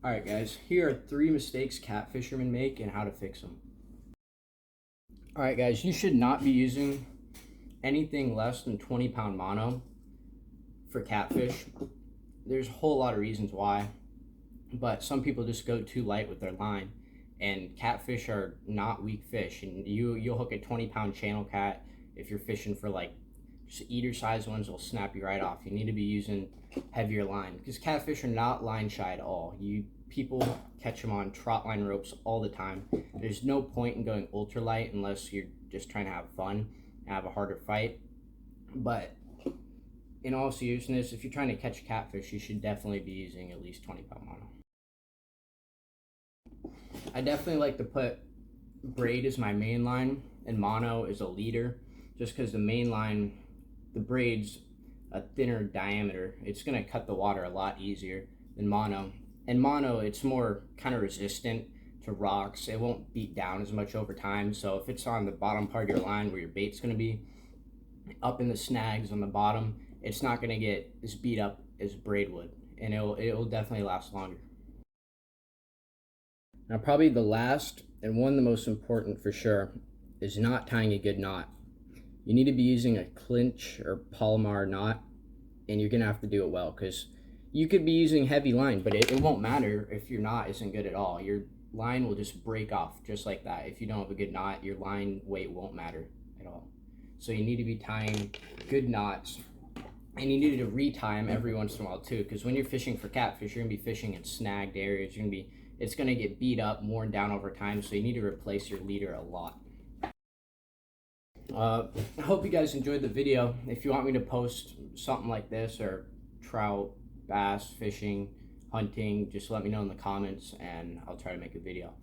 Alright guys, here are 3 mistakes catfishermen make and how to fix them. Alright guys, you should not be using anything less than 20-pound mono for catfish. There's a whole lot of reasons why, but some people just go too light with their line, and catfish are not weak fish, and you'll hook a 20-pound channel cat. If you're fishing for like just eater size ones, will snap you right off. You need to be using heavier line because catfish are not line shy at all. People catch them on trot line ropes all the time. There's no point in going ultralight unless you're just trying to have fun and have a harder fight. But in all seriousness, if you're trying to catch a catfish, you should definitely be using at least 20-pound mono. I definitely like to put braid as my main line and mono as a leader, just because the main line, the braid's a thinner diameter. It's going to cut the water a lot easier than mono. And mono, it's more kind of resistant to rocks. It won't beat down as much over time. So if it's on the bottom part of your line where your bait's going to be up in the snags on the bottom, it's not going to get as beat up as braid would, and it'll definitely last longer. Now probably the last and one of the most important for sure is not tying a good knot. You need to be using a clinch or Palomar knot, and you're gonna have to do it well, because you could be using heavy line, but it won't matter if your knot isn't good at all. Your line will just break off just like that. If you don't have a good knot, your line weight won't matter at all. So you need to be tying good knots, and you need to retie them every once in a while too, because when you're fishing for catfish, you're gonna be fishing in snagged areas. It's gonna get beat up, worn down over time, so you need to replace your leader a lot. I hope you guys enjoyed the video. If you want me to post something like this, or trout, bass, fishing, hunting, just let me know in the comments and I'll try to make a video.